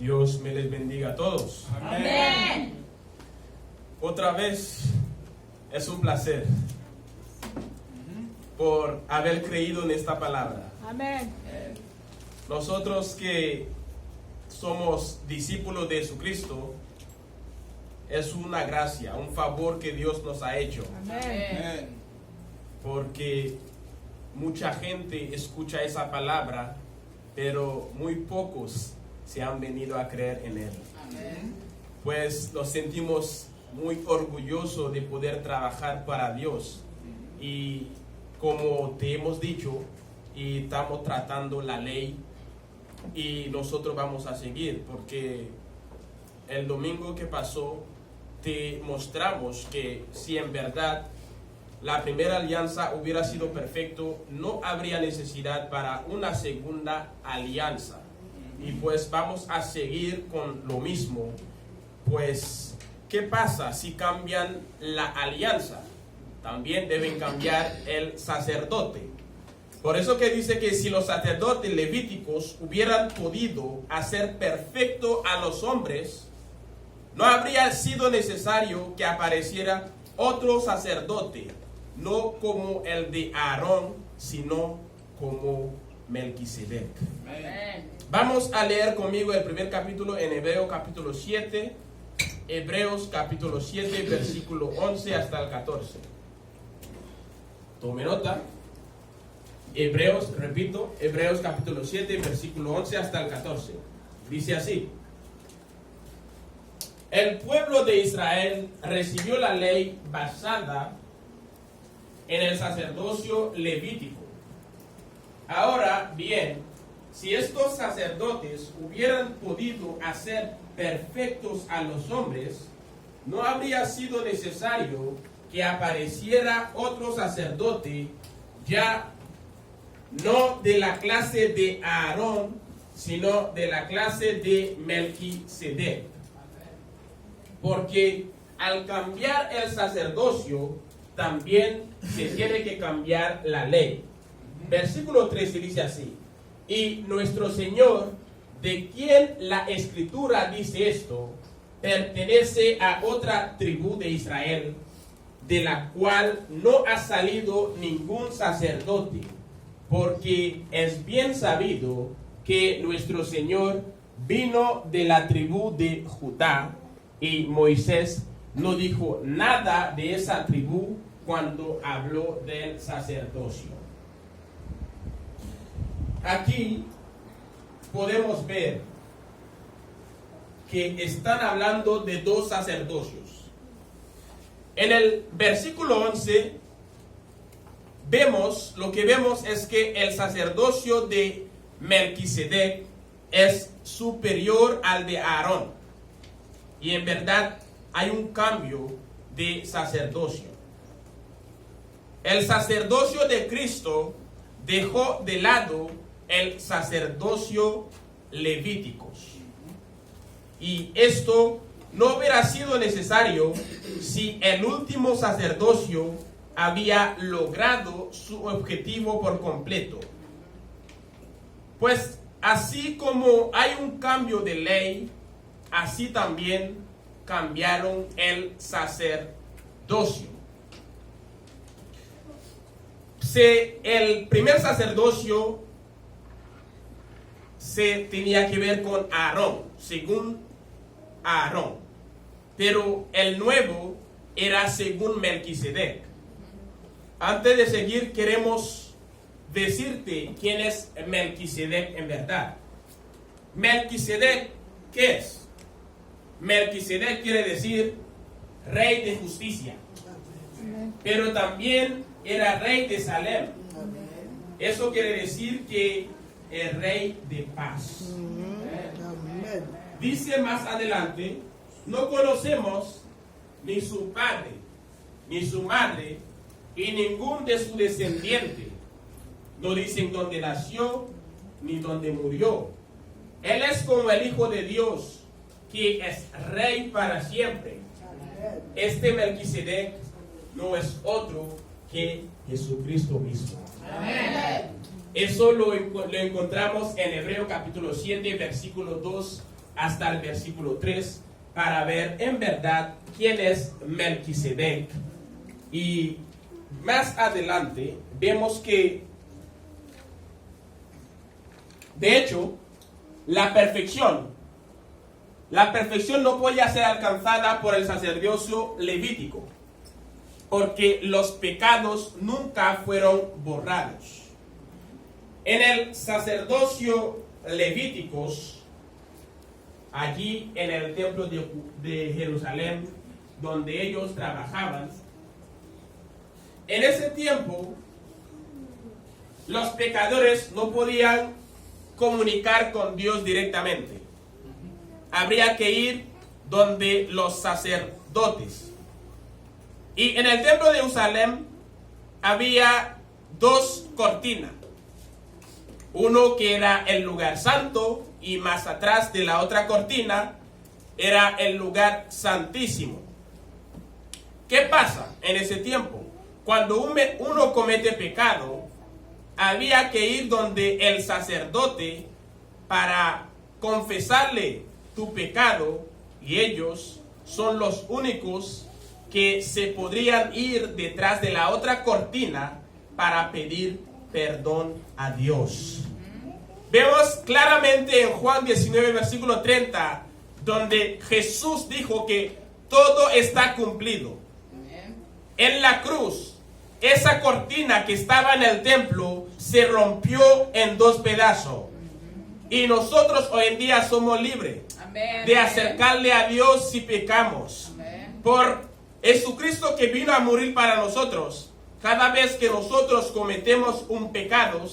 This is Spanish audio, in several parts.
Dios me les bendiga a todos. Amén. Otra vez es un placer por haber creído en esta palabra. Amén. Nosotros que somos discípulos de Jesucristo, es una gracia, un favor que Dios nos ha hecho. Amén. Porque mucha gente escucha esa palabra, pero muy pocos se han venido a creer en él. Amén. Pues nos sentimos muy orgullosos de poder trabajar para Dios. Y como te hemos dicho, y estamos tratando la ley, y nosotros vamos a seguir, porque el domingo que pasó te mostramos que si en verdad la primera alianza hubiera sido perfecto, no habría necesidad para una segunda alianza. Y pues vamos a seguir con lo mismo. Pues, ¿qué pasa si cambian la alianza? También deben cambiar el sacerdote. Por eso que dice que si los sacerdotes levíticos hubieran podido hacer perfecto a los hombres, no habría sido necesario que apareciera otro sacerdote, no como el de Aarón, sino como Melquisedec. Amén. Vamos a leer conmigo el primer capítulo en Hebreos capítulo 7, Hebreos capítulo 7, versículo 11 hasta el 14. Tome nota. Hebreos capítulo 7, versículo 11 hasta el 14. Dice así: el pueblo de Israel recibió la ley basada en el sacerdocio levítico. Ahora bien, si estos sacerdotes hubieran podido hacer perfectos a los hombres, no habría sido necesario que apareciera otro sacerdote, ya no de la clase de Aarón, sino de la clase de Melquisedec. Porque al cambiar el sacerdocio, también se tiene que cambiar la ley. Versículo 13 dice así: y nuestro Señor, de quien la Escritura dice esto, pertenece a otra tribu de Israel, de la cual no ha salido ningún sacerdote, porque es bien sabido que nuestro Señor vino de la tribu de Judá, y Moisés no dijo nada de esa tribu cuando habló del sacerdocio. Aquí podemos ver que están hablando de dos sacerdocios. En el versículo 11 lo que vemos es que el sacerdocio de Melquisedec es superior al de Aarón. Y en verdad hay un cambio de sacerdocio. El sacerdocio de Cristo dejó de lado el sacerdocio levítico. Y esto no hubiera sido necesario si el último sacerdocio había logrado su objetivo por completo. Pues así como hay un cambio de ley, así también cambiaron el sacerdocio. El primer sacerdocio se tenía que ver con Aarón, según Aarón. Pero el nuevo era según Melquisedec. Antes de seguir, queremos decirte quién es Melquisedec en verdad. Melquisedec, ¿qué es? Melquisedec quiere decir rey de justicia. Pero también era rey de Salem. Eso quiere decir que es rey de paz. Dice más adelante: no conocemos ni su padre, ni su madre, y ningún de su descendiente. No dicen dónde nació, ni dónde murió. Él es como el Hijo de Dios, que es rey para siempre. Este Melquisedec no es otro que Jesucristo mismo. Amén. Eso lo encontramos en Hebreos capítulo 7, versículos 2 hasta el versículo 3 para ver en verdad quién es Melquisedec. Y más adelante vemos que, de hecho, la perfección no podía ser alcanzada por el sacerdocio levítico, porque los pecados nunca fueron borrados. En el sacerdocio levítico, allí en el templo de Jerusalén, donde ellos trabajaban, en ese tiempo los pecadores no podían comunicar con Dios directamente. Habría que ir donde los sacerdotes. Y en el templo de Jerusalén había dos cortinas. Uno que era el lugar santo, y más atrás de la otra cortina era el lugar santísimo. ¿Qué pasa en ese tiempo? Cuando uno comete pecado, había que ir donde el sacerdote para confesarle tu pecado, y ellos son los únicos que se podrían ir detrás de la otra cortina para pedir perdón a Dios. Vemos claramente en Juan 19, versículo 30, donde Jesús dijo que todo está cumplido. En la cruz, esa cortina que estaba en el templo se rompió en dos pedazos. Y nosotros hoy en día somos libres de acercarle a Dios si pecamos. Por Jesucristo que vino a morir para nosotros. Cada vez que nosotros cometemos un pecado,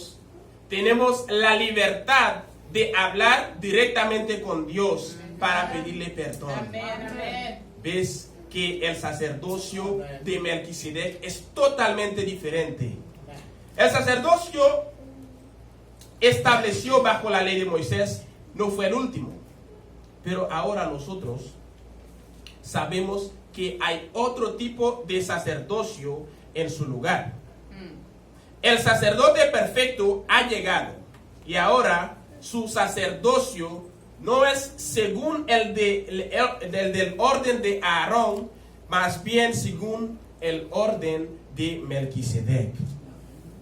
tenemos la libertad de hablar directamente con Dios para pedirle perdón. ¿Ves que el sacerdocio de Melquisedec es totalmente diferente? El sacerdocio estableció bajo la ley de Moisés no fue el último, pero ahora nosotros sabemos que hay otro tipo de sacerdocio en su lugar. El sacerdote perfecto ha llegado y ahora su sacerdocio no es según el del orden de Aarón, más bien según el orden de Melquisedec.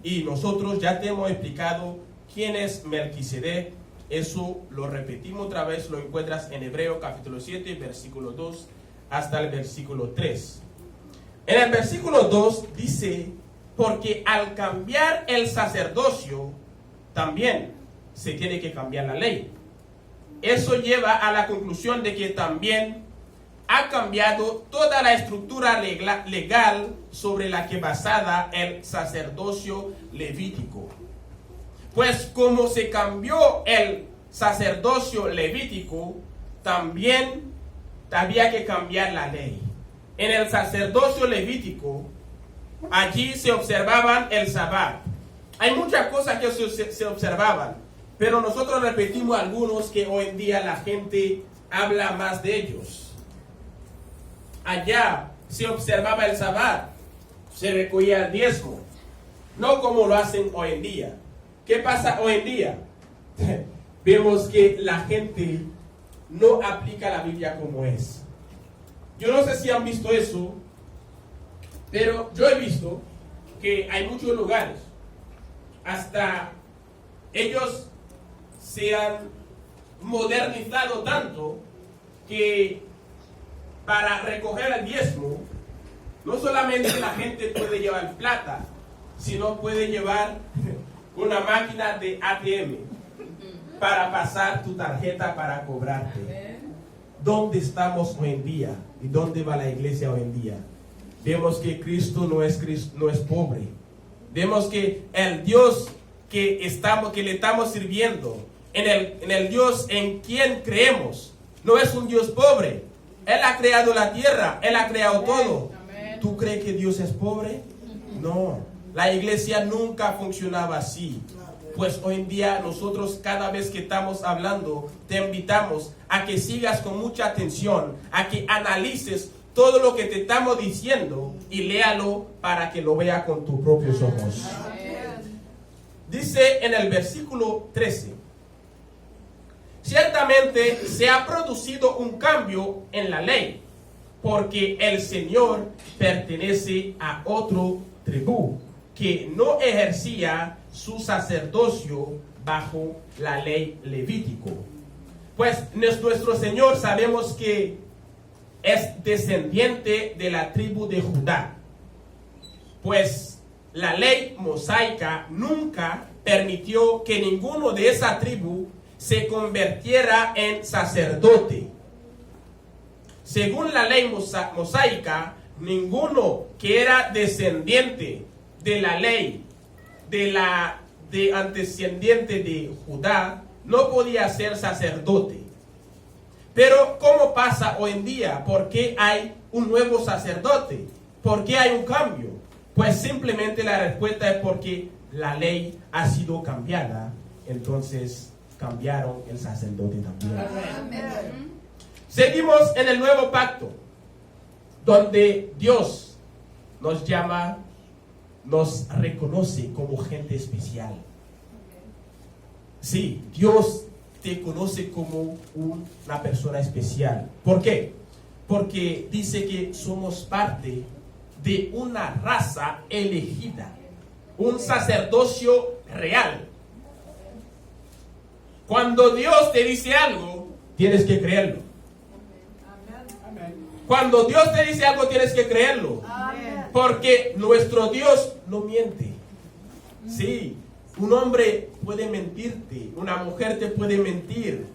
Y nosotros ya te hemos explicado quién es Melquisedec. Eso lo repetimos otra vez, lo encuentras en Hebreo capítulo 7, versículo 2 hasta el versículo 3. En el versículo 2 dice: porque al cambiar el sacerdocio, también se tiene que cambiar la ley. Eso lleva a la conclusión de que también ha cambiado toda la estructura legal sobre la que basada el sacerdocio levítico. Pues como se cambió el sacerdocio levítico, también había que cambiar la ley. En el sacerdocio levítico, allí se observaban el sabbat. Hay muchas cosas que se observaban, pero nosotros repetimos algunos que hoy en día la gente habla más de ellos. Allá se observaba el sabbat, se recogía el diezmo, no como lo hacen hoy en día. ¿Qué pasa hoy en día? Vemos que la gente no aplica la Biblia como es. Yo no sé si han visto eso, pero yo he visto que hay muchos lugares, hasta ellos se han modernizado tanto que para recoger el diezmo, no solamente la gente puede llevar plata, sino puede llevar una máquina de ATM para pasar tu tarjeta para cobrarte. ¿Dónde estamos hoy en día? ¿Y dónde va la iglesia hoy en día? Vemos que Cristo no es pobre. Vemos que el Dios que le estamos sirviendo, en el Dios en quien creemos, no es un Dios pobre. Él ha creado la tierra, Él ha creado todo. ¿Tú crees que Dios es pobre? No. La iglesia nunca funcionaba así. Pues hoy en día nosotros cada vez que estamos hablando, te invitamos a que sigas con mucha atención, a que analices todo lo que te estamos diciendo y léalo para que lo veas con tus propios ojos. Dice en el versículo 13: ciertamente se ha producido un cambio en la ley, porque el Señor pertenece a otro tribu que no ejercía su sacerdocio bajo la ley levítico. Pues nuestro Señor sabemos que es descendiente de la tribu de Judá, pues la ley mosaica nunca permitió que ninguno de esa tribu se convirtiera en sacerdote. Según la ley mosaica, ninguno que era descendiente de la ley de antecedente de Judá no podía ser sacerdote. Pero ¿cómo pasa hoy en día? ¿Por qué hay un nuevo sacerdote? ¿Por qué hay un cambio? Pues simplemente la respuesta es porque la ley ha sido cambiada. Entonces cambiaron el sacerdote también. Amén. Seguimos en el nuevo pacto, donde Dios nos llama, nos reconoce como gente especial. Sí, Dios te conoce como una persona especial. ¿Por qué? Porque dice que somos parte de una raza elegida, un sacerdocio real. Cuando Dios te dice algo, tienes que creerlo. Cuando Dios te dice algo, tienes que creerlo. Porque nuestro Dios no miente. Sí, un hombre puede mentirte, una mujer te puede mentir,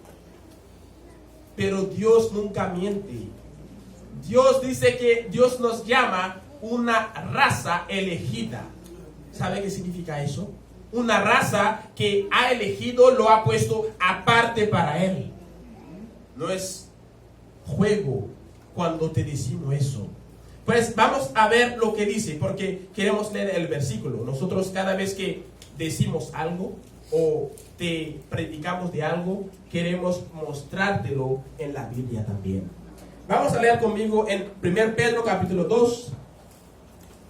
pero Dios nunca miente. Dios dice que Dios nos llama una raza elegida. ¿Sabe qué significa eso? Una raza que ha elegido, lo ha puesto aparte para Él. No es juego cuando te decimos eso. Pues vamos a ver lo que dice, porque queremos leer el versículo. Nosotros cada vez que decimos algo o te predicamos de algo, queremos mostrártelo en la Biblia también. Vamos a leer conmigo en 1 Pedro capítulo 2.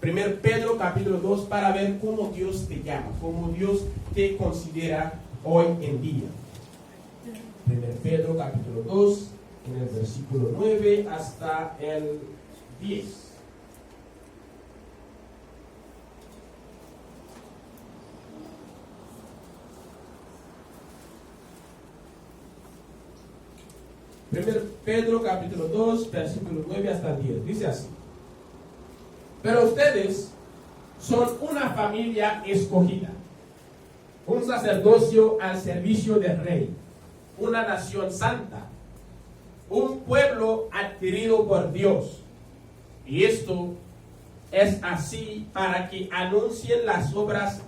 1 Pedro capítulo 2 para ver cómo Dios te llama, cómo Dios te considera hoy en día. 1 Pedro capítulo 2, en el versículo 9 hasta el 10. Primero Pedro capítulo 2, versículo 9 hasta 10. Dice así: pero ustedes son una familia escogida, un sacerdocio al servicio del Rey, una nación santa, un pueblo adquirido por Dios. Y esto es así para que anuncien las obras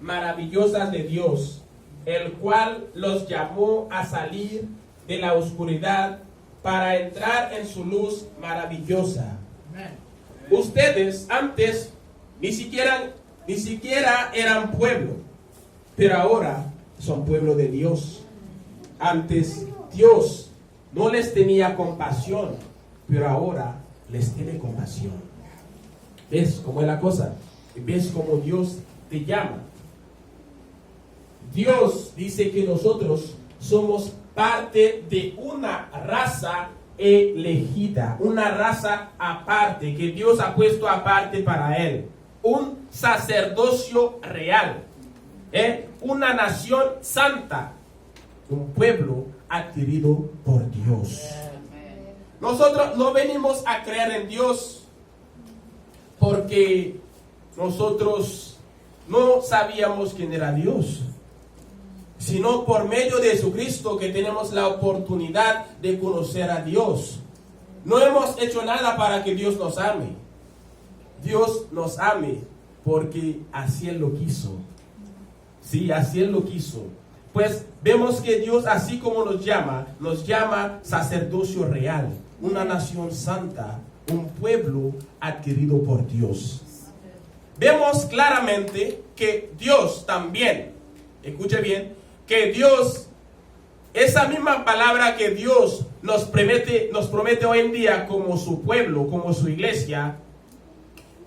maravillosas de Dios, el cual los llamó a salir de la oscuridad para entrar en su luz maravillosa. Amén. Ustedes antes ni siquiera eran pueblo, pero ahora son pueblo de Dios. Antes Dios no les tenía compasión, pero ahora les tiene compasión. ¿Ves cómo es la cosa? ¿Ves cómo Dios te llama? Dios dice que nosotros somos parte de una raza elegida, una raza aparte, que Dios ha puesto aparte para Él. Un sacerdocio real, una nación santa, un pueblo adquirido por Dios. Nosotros no venimos a creer en Dios porque nosotros no sabíamos quién era Dios, sino por medio de Jesucristo que tenemos la oportunidad de conocer a Dios. No hemos hecho nada para que Dios nos ame. Dios nos ame porque así Él lo quiso. Sí, así Él lo quiso. Pues vemos que Dios, así como nos llama sacerdocio real, una nación santa, un pueblo adquirido por Dios. Vemos claramente que Dios también, escuche bien, que Dios, esa misma palabra que Dios nos promete hoy en día como su pueblo, como su iglesia,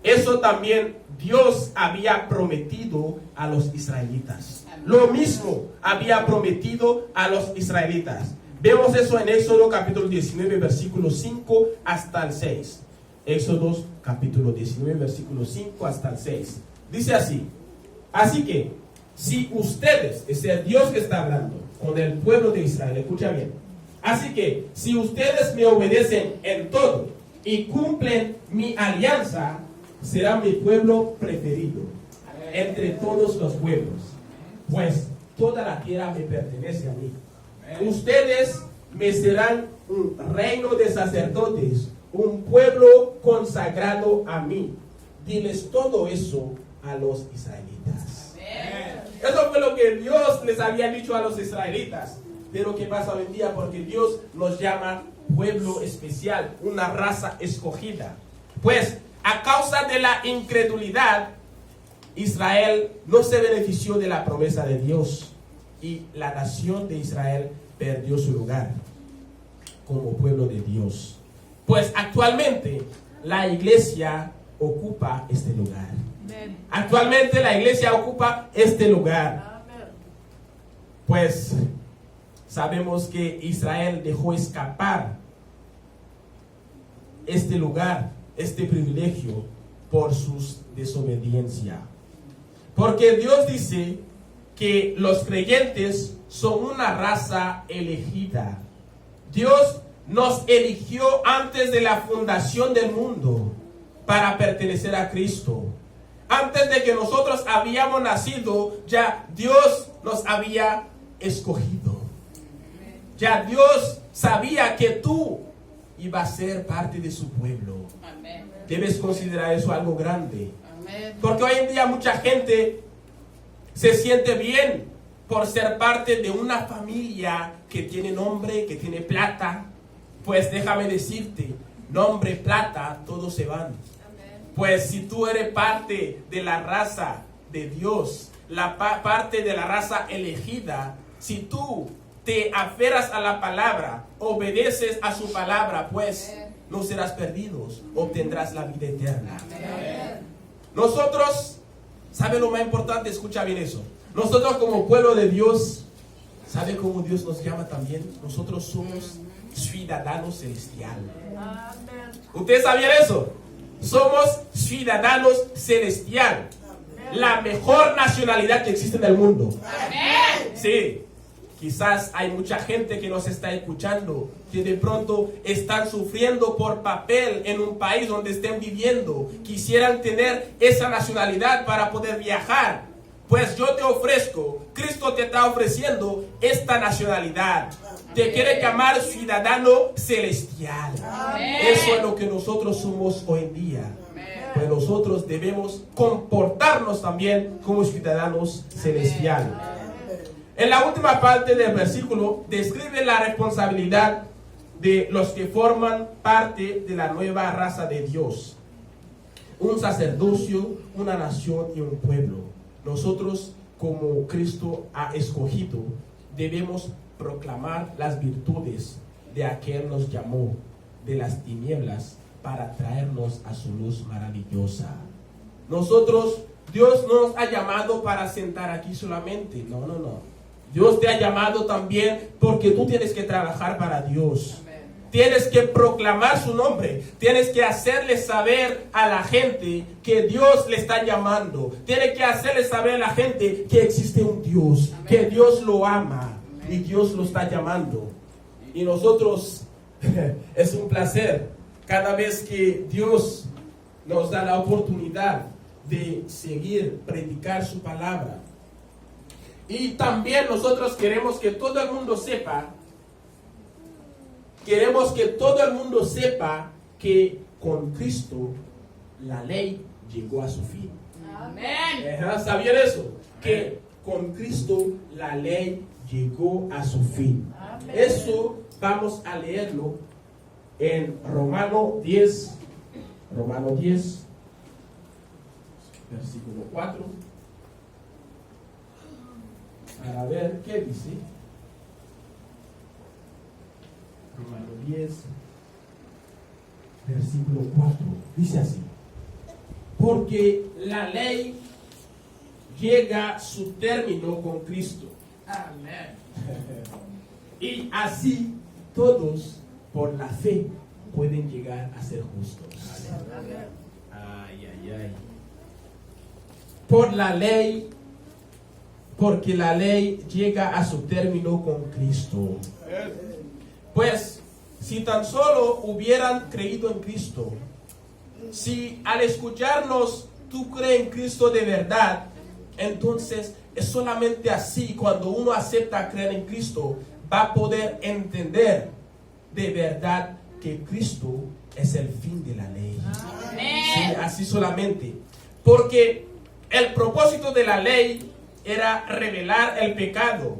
eso también Dios había prometido a los israelitas. lo mismo había prometido a los israelitas. Vemos eso en Éxodo capítulo 19, versículo 5 hasta el 6. Éxodo capítulo 19, versículo 5 hasta el 6. Dice así: así que, si ustedes, es el Dios que está hablando con el pueblo de Israel, escucha bien. Así que, si ustedes me obedecen en todo y cumplen mi alianza, será mi pueblo preferido entre todos los pueblos, pues toda la tierra me pertenece a mí. Ustedes me serán un reino de sacerdotes, un pueblo consagrado a mí. Diles todo eso a los israelitas. Eso fue lo que Dios les había dicho a los israelitas. Pero ¿qué pasa hoy en día? Porque Dios nos llama pueblo especial, una raza escogida. Pues a causa de la incredulidad, Israel no se benefició de la promesa de Dios y la nación de Israel perdió su lugar como pueblo de Dios. Pues actualmente la iglesia ocupa este lugar. Actualmente la iglesia ocupa este lugar. Pues sabemos que Israel dejó escapar este lugar, este privilegio, por su desobediencia. Porque Dios dice que los creyentes son una raza elegida. Dios nos eligió antes de la fundación del mundo para pertenecer a Cristo. Antes de que nosotros habíamos nacido, ya Dios nos había escogido. Ya Dios sabía que tú ibas a ser parte de su pueblo. Amén. Debes considerar eso algo grande. Amén. Porque hoy en día mucha gente se siente bien por ser parte de una familia que tiene nombre, que tiene plata. Pues déjame decirte, nombre, plata, todos se van. Amén. Pues si tú eres parte de la raza de Dios, parte de la raza elegida, si tú te aferras a la palabra, obedeces a su palabra, pues no serás perdidos, obtendrás la vida eterna. Amén. Nosotros, ¿sabe lo más importante? Escucha bien eso. Nosotros como pueblo de Dios, ¿sabe cómo Dios nos llama también? Nosotros somos ciudadanos celestiales. ¿Ustedes sabían eso? Somos ciudadanos celestiales. La mejor nacionalidad que existe en el mundo. Amén. Sí. Quizás hay mucha gente que nos está escuchando que de pronto están sufriendo por papel en un país donde estén viviendo. Quisieran tener esa nacionalidad para poder viajar. Pues yo te ofrezco, Cristo te está ofreciendo esta nacionalidad. Te quiere llamar ciudadano celestial. Amén. Eso es lo que nosotros somos hoy en día. Pues nosotros debemos comportarnos también como ciudadanos celestiales. En la última parte del versículo describe la responsabilidad de los que forman parte de la nueva raza de Dios. Un sacerdocio, una nación y un pueblo. Nosotros, como Cristo ha escogido, debemos proclamar las virtudes de aquel que nos llamó de las tinieblas para traernos a su luz maravillosa. Nosotros, Dios no nos ha llamado para sentar aquí solamente. No. Dios te ha llamado también porque tú tienes que trabajar para Dios. Amén. Tienes que proclamar su nombre. Tienes que hacerle saber a la gente que Dios le está llamando. Tienes que hacerle saber a la gente que existe un Dios. Amén. Que Dios lo ama. Amén. Y Dios lo está llamando. Y nosotros, es un placer cada vez que Dios nos da la oportunidad de seguir, predicar su palabra. Y también nosotros queremos que todo el mundo sepa, que con Cristo la ley llegó a su fin. Amén. ¿Sabían eso? Que con Cristo la ley llegó a su fin. Amén. Eso vamos a leerlo en Romanos 10, versículo 4. Para ver qué dice. Romanos 10, versículo 4. Dice así: porque la ley llega a su término con Cristo. Amén. Y así todos por la fe pueden llegar a ser justos. Ay, ay, ay. Por la ley, porque la ley llega a su término con Cristo. Pues, si tan solo hubieran creído en Cristo, si al escucharnos tú crees en Cristo de verdad, entonces es solamente así, cuando uno acepta creer en Cristo, va a poder entender de verdad que Cristo es el fin de la ley. Sí, así solamente. Porque el propósito de la ley era revelar el pecado,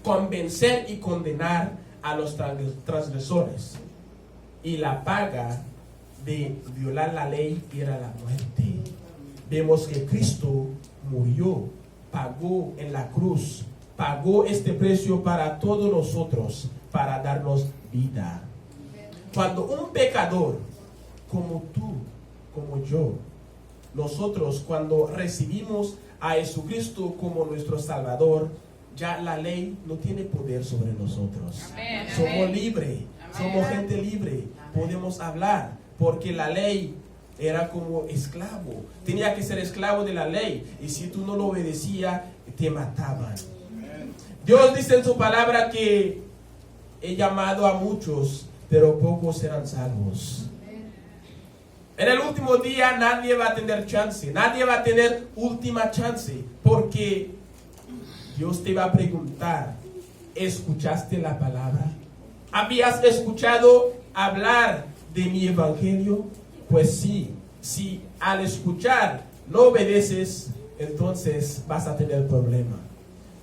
convencer y condenar a los transgresores. Y la paga de violar la ley era la muerte. Vemos que Cristo murió, pagó en la cruz, pagó este precio para todos nosotros, para darnos vida. Cuando un pecador, como tú, como yo, nosotros cuando recibimos a Jesucristo como nuestro Salvador, ya la ley no tiene poder sobre nosotros. Amén, somos amén. libres, Amén. somos gente libre, podemos hablar, porque la ley era como esclavo, tenía que ser esclavo de la ley, y si tú no lo obedecías, te mataban. Dios dice en su palabra que he llamado a muchos, pero pocos serán salvos. En el último día nadie va a tener chance, nadie va a tener última chance, porque Dios te va a preguntar, ¿escuchaste la palabra? ¿Habías escuchado hablar de mi evangelio? Pues sí, si al escuchar no obedeces, entonces vas a tener problema.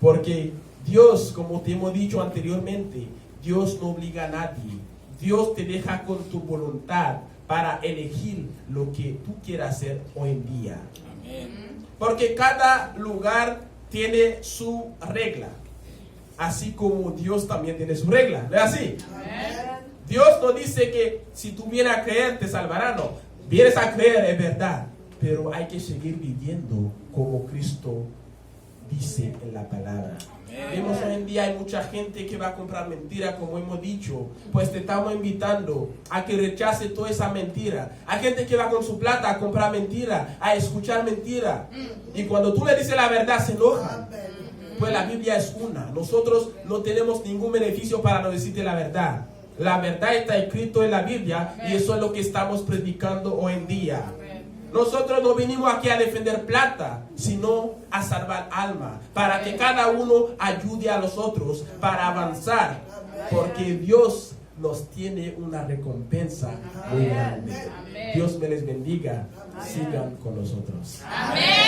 Porque Dios, como te hemos dicho anteriormente, Dios no obliga a nadie. Dios te deja con tu voluntad para elegir lo que tú quieras hacer hoy en día. Porque cada lugar tiene su regla, así como Dios también tiene su regla. ¿No es así? Dios no dice que si tú vienes a creer te salvará, no. Vienes a creer, es verdad, pero hay que seguir viviendo como Cristo dice en la palabra. Vemos hoy en día hay mucha gente que va a comprar mentira, como hemos dicho. Pues te estamos invitando a que rechace toda esa mentira. Hay gente que va con su plata a comprar mentira, a escuchar mentira. Y cuando tú le dices la verdad se enoja. Pues la Biblia es una. Nosotros no tenemos ningún beneficio para no decirte la verdad. La verdad está escrito en la Biblia y eso es lo que estamos predicando hoy en día. Nosotros no vinimos aquí a defender plata, sino a salvar alma, para que cada uno ayude a los otros para avanzar, porque Dios nos tiene una recompensa muy grande. Dios me les bendiga. Sigan con nosotros. Amén.